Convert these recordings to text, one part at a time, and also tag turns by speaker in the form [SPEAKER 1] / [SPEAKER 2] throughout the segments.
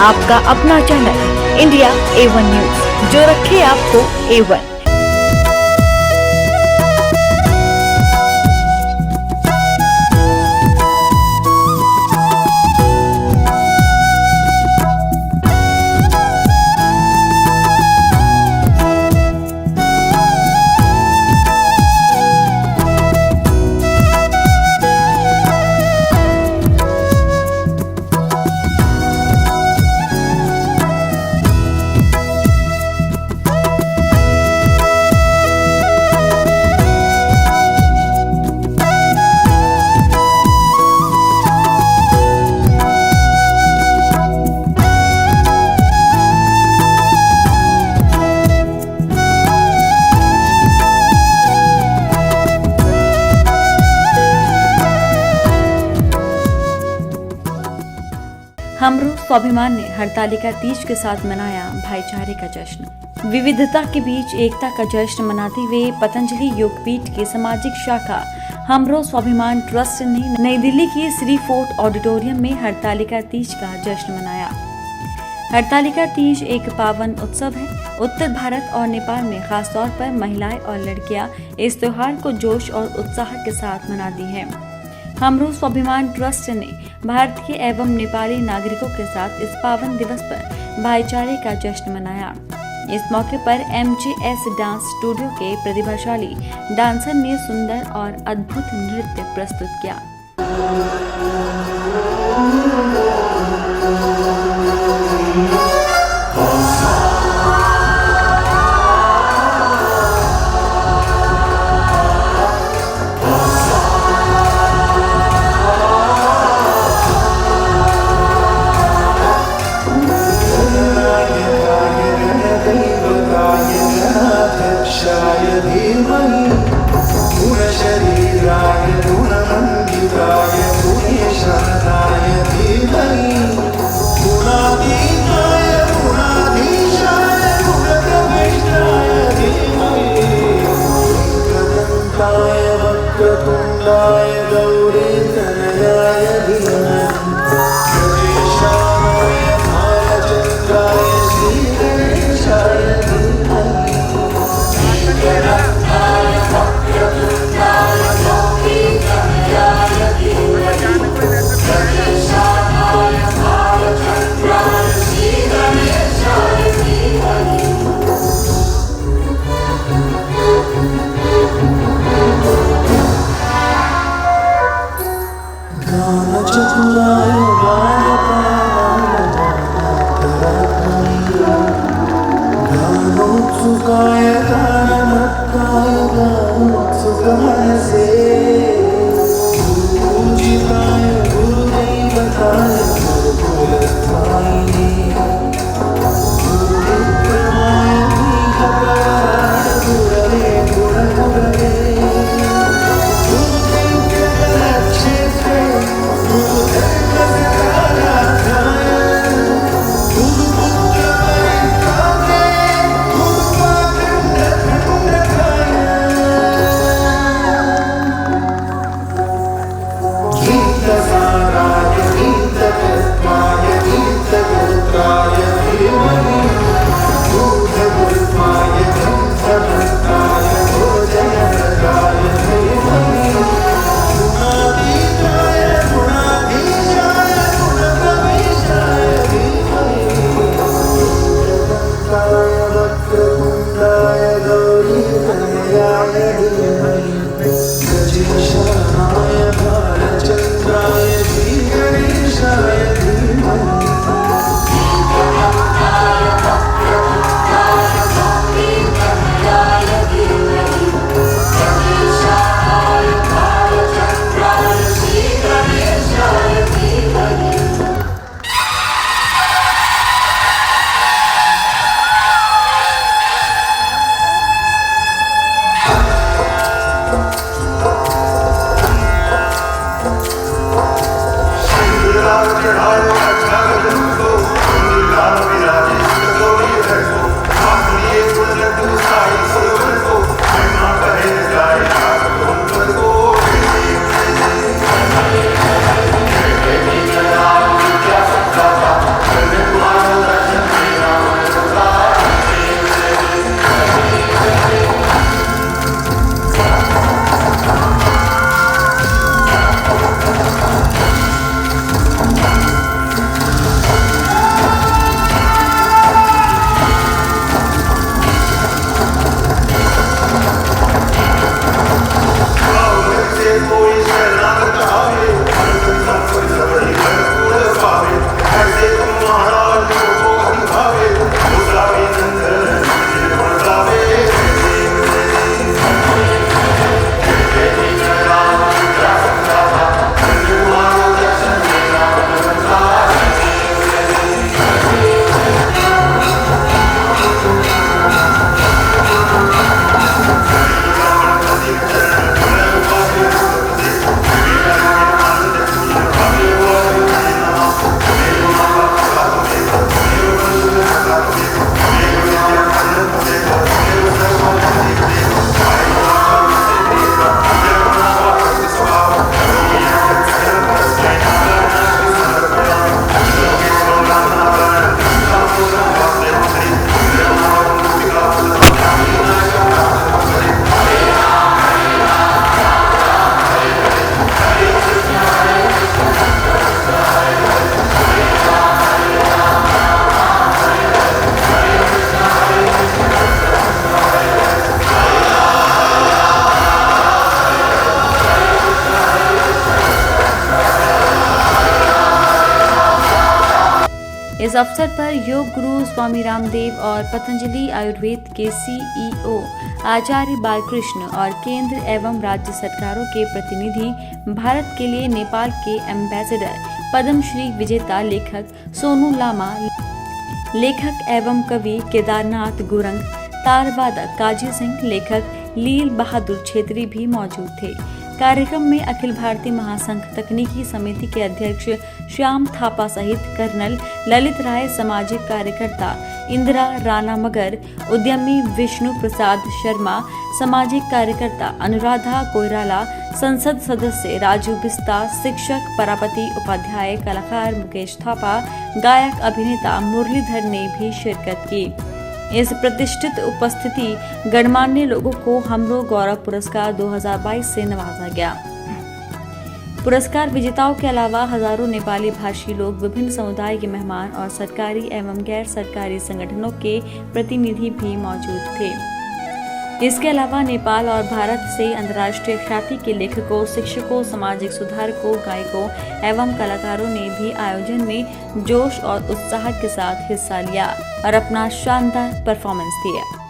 [SPEAKER 1] आपका अपना channel India A1 news, जो रखे आपको A1। हमरो स्वाभिमान ने हरतालिका तीज के साथ मनाया भाईचारे का जश्न। विविधता के बीच एकता का जश्न मनाते हुए पतंजलि योगपीठ की सामाजिक शाखा हमरो स्वाभिमान ट्रस्ट ने नई दिल्ली की श्री फोर्ट ऑडिटोरियम में हरतालिका तीज का जश्न मनाया। हरतालिका तीज एक पावन उत्सव है। उत्तर भारत और नेपाल में खासतौर पर महिलाएं और लड़कियां इस त्योहार को जोश और उत्साह के साथ मनाती हैं। हमरो स्वाभिमान ट्रस्ट ने भारतीय एवं नेपाली नागरिकों के साथ इस पावन दिवस पर भाईचारे का जश्न मनाया। इस मौके पर MJS डांस स्टूडियो के प्रतिभाशाली डांसर ने सुंदर और अद्भुत नृत्य प्रस्तुत किया। इस अवसर पर योग गुरु स्वामी रामदेव और पतंजलि आयुर्वेद के CEO आचार्य बालकृष्ण और केंद्र एवं राज्य सरकारों के प्रतिनिधि, भारत के लिए नेपाल के एम्बेसडर पद्मश्री विजेता लेखक सोनू लामा, लेखक एवं कवि केदारनाथ गुरंग, तारवादक काजी सिंह, लेखक लील बहादुर छेत्री भी मौजूद थे। कार्यक्रम में अखिल भारतीय महासंघ तकनीकी समिति के अध्यक्ष श्याम थापा सहित कर्नल ललित राय, सामाजिक कार्यकर्ता इंदिरा राणा मगर, उद्यमी विष्णु प्रसाद शर्मा, सामाजिक कार्यकर्ता अनुराधा कोइराला, संसद सदस्य राजू बिस्ता, शिक्षक परापति उपाध्याय, कलाकार मुकेश थापा, गायक अभिनेता मुरलीधर ने भी शिरकत की। इस प्रतिष्ठित उपस्थिति गणमान्य लोगों को हमरो गौरव पुरस्कार 2022 से नवाजा गया। पुरस्कार विजेताओं के अलावा हजारों नेपाली भाषी लोग, विभिन्न समुदाय के मेहमान और सरकारी एवं गैर सरकारी संगठनों के प्रतिनिधि भी मौजूद थे। इसके अलावा नेपाल और भारत से अंतर्राष्ट्रीय ख्याति के लेखकों, शिक्षकों, सामाजिक सुधारकों, गायकों एवं कलाकारों ने भी आयोजन में जोश और उत्साह के साथ हिस्सा लिया और अपना शानदार परफॉर्मेंस दिया।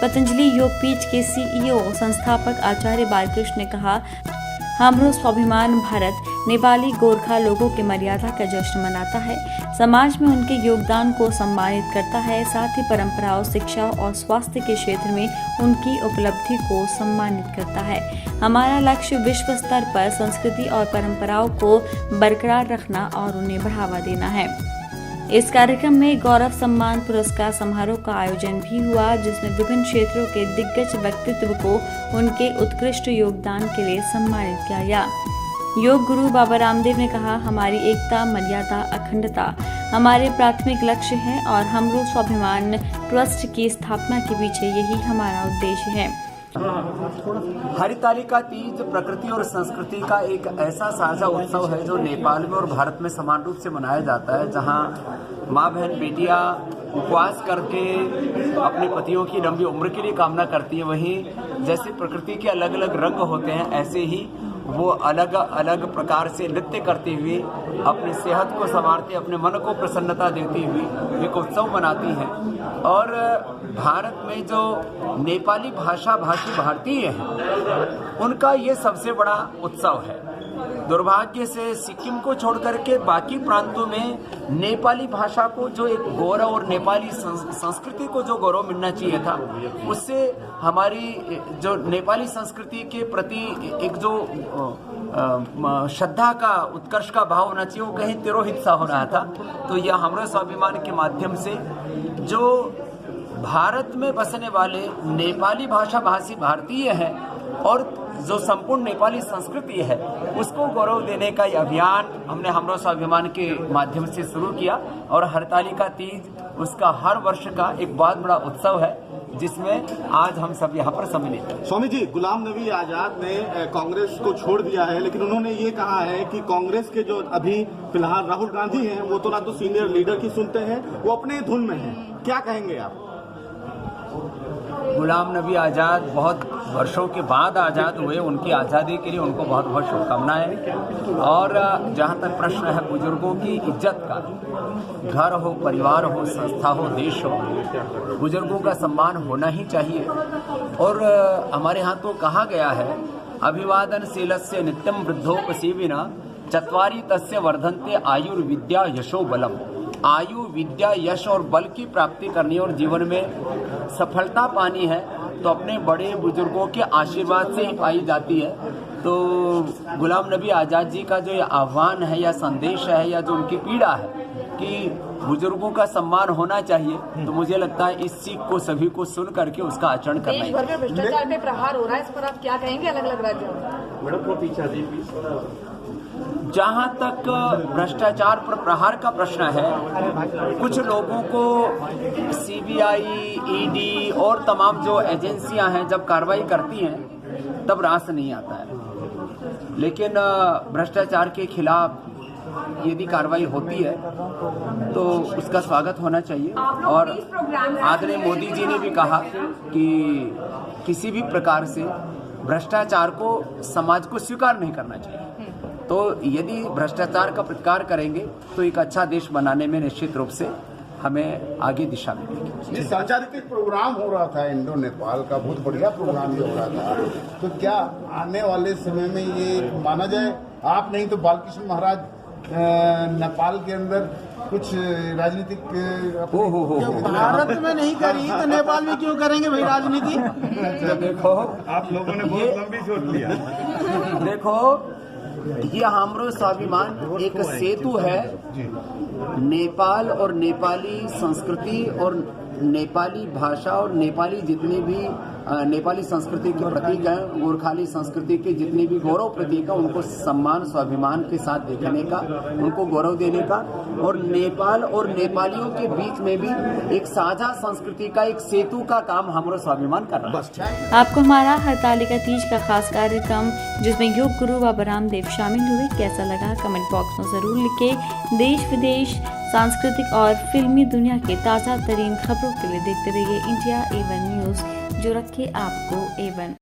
[SPEAKER 1] पतंजलि योगपीठ के CEO संस्थापक आचार्य बालकृष्ण ने कहा, हमरो स्वाभिमान भारत नेपाली गोरखा लोगों के मर्यादा का जश्न मनाता है, समाज में उनके योगदान को सम्मानित करता है, साथ ही परंपराओं, शिक्षा और स्वास्थ्य के क्षेत्र में उनकी उपलब्धि को सम्मानित करता है। हमारा लक्ष्य विश्व स्तर पर संस्कृति और परंपराओं को बरकरार रखना और उन्हें बढ़ावा देना है। इस कार्यक्रम में गौरव सम्मान पुरस्कार समारोह का आयोजन भी हुआ, जिसमें विभिन्न क्षेत्रों के दिग्गज व्यक्तित्व को उनके उत्कृष्ट योगदान के लिए सम्मानित किया गया। योग गुरु बाबा रामदेव ने कहा, हमारी एकता, मर्यादा, अखंडता हमारे प्राथमिक लक्ष्य है और हमरो स्वाभिमान ट्रस्ट की स्थापना के पीछे यही हमारा उद्देश्य है।
[SPEAKER 2] हरितालिका तीज प्रकृति और संस्कृति का एक ऐसा साझा उत्सव है जो नेपाल में और भारत में समान रूप से मनाया जाता है, जहां माँ बहन बेटियां उपवास करके अपने पतियों की लंबी उम्र के लिए कामना करती हैं। वहीं जैसे प्रकृति के अलग अलग रंग होते हैं, ऐसे ही वो अलग अलग प्रकार से नृत्य करते हुए अपनी सेहत को संवारते, अपने मन को प्रसन्नता देती हुई एक उत्सव मनाती हैं। और भारत में जो नेपाली भाषा भाषी भारतीय हैं, उनका ये सबसे बड़ा उत्सव है। दुर्भाग्य से सिक्किम को छोड़ करके बाकी प्रांतों में नेपाली भाषा को जो एक गौरव और नेपाली संस्कृति को जो गौरव मिलना चाहिए था, उससे हमारी जो नेपाली संस्कृति के प्रति एक जो श्रद्धा का, उत्कर्ष का भाव होना चाहिए, वो कहीं तिरोहित सा हो रहा था। तो यह हमरो स्वाभिमान के माध्यम से जो भारत में बसने वाले नेपाली भाषा भाषी भारतीय हैं और जो संपूर्ण नेपाली संस्कृति है, उसको गौरव देने का ये अभियान हमने हमरो स्वाभिमान के माध्यम से शुरू किया। और हरतालिका तीज उसका हर वर्ष का एक बहुत बड़ा उत्सव है, जिसमें आज हम सब यहाँ पर सम्मिलित हैं।
[SPEAKER 3] स्वामी जी, गुलाम नबी आजाद ने कांग्रेस को छोड़ दिया है, लेकिन उन्होंने ये कहा है कि कांग्रेस के जो अभी फिलहाल राहुल गांधी हैं, वो तो ना तो सीनियर लीडर की सुनते हैं, वो अपने धुन में हैं। क्या कहेंगे आप?
[SPEAKER 2] गुलाम नबी आज़ाद बहुत वर्षों के बाद आज़ाद हुए, उनकी आज़ादी के लिए उनको बहुत बहुत शुभकामनाएं। और जहाँ तक प्रश्न है बुजुर्गों की इज्जत का, घर हो, परिवार हो, संस्था हो, देश हो, बुजुर्गों का सम्मान होना ही चाहिए। और हमारे यहाँ तो कहा गया है, अभिवादनशीलस्य नित्यम वृद्धोपसेविना चत्वारि तस्य वर्धन्ते आयुर्विद्या यशो बलम। आयु, विद्या, यश और बल की प्राप्ति करनी और जीवन में सफलता पानी है तो अपने बड़े बुजुर्गों के आशीर्वाद से ही पाई जाती है। तो गुलाम नबी आज़ाद जी का जो ये आह्वान है या संदेश है या जो उनकी पीड़ा है कि बुजुर्गों का सम्मान होना चाहिए, तो मुझे लगता है इस सीख को सभी को सुन करके उसका आचरण करना
[SPEAKER 4] देश भर में भ्रष्टाचार पे प्रहार हो रहा है, इस पर आप क्या कहेंगे अलग अलग राज्यों में?
[SPEAKER 3] मैडम को पीछे
[SPEAKER 2] जहाँ तक भ्रष्टाचार पर प्रहार का प्रश्न है, कुछ लोगों को सीबीआई, ईडी और तमाम जो एजेंसियां हैं जब कार्रवाई करती हैं तब रास नहीं आता है, लेकिन भ्रष्टाचार के खिलाफ यदि कार्रवाई होती है तो उसका स्वागत होना चाहिए। और आदरणीय मोदी जी ने भी कहा कि किसी भी प्रकार से भ्रष्टाचार को समाज को स्वीकार नहीं करना चाहिए। तो यदि भ्रष्टाचार का प्रतिकार करेंगे तो एक अच्छा देश बनाने में निश्चित रूप से हमें आगे दिशा मिलेगी।
[SPEAKER 5] ये सांस्कृतिक प्रोग्राम हो रहा था इंडो नेपाल का, बहुत बढ़िया प्रोग्राम हो रहा था, तो क्या आने वाले समय में ये माना जाए, आप नहीं तो बालकृष्ण महाराज नेपाल के अंदर कुछ राजनीतिक
[SPEAKER 6] भारत में नहीं करी तो नेपाल में क्यों करेंगे भाई राजनीति?
[SPEAKER 2] देखो,
[SPEAKER 3] आप लोगों ने बहुत लंबी सोच लिया।
[SPEAKER 2] देखो, ये हमरो स्वाभिमान एक सेतु है नेपाल और नेपाली संस्कृति और नेपाली भाषा और नेपाली जितने भी नेपाली संस्कृति के प्रतीक हैं, गोरखाली संस्कृति के जितने भी गौरव प्रतीक हैं, उनको सम्मान स्वाभिमान के साथ देखने का, उनको गौरव देने का, और नेपाल और नेपालियों के बीच में भी एक साझा संस्कृति का एक सेतु का काम हमरो स्वाभिमान कर रहा है।
[SPEAKER 1] आपको हमारा हरतालिका तीज का खास कार्यक्रम जिसमें योग गुरु बाबा रामदेव शामिल हुए कैसा लगा, कमेंट बॉक्स में जरूर लिखें। देश विदेश, सांस्कृतिक और फिल्मी दुनिया के ताज़ा तरीन खबरों के लिए देखते रहिए इंडिया A1 न्यूज़, जो रखे आपको A1।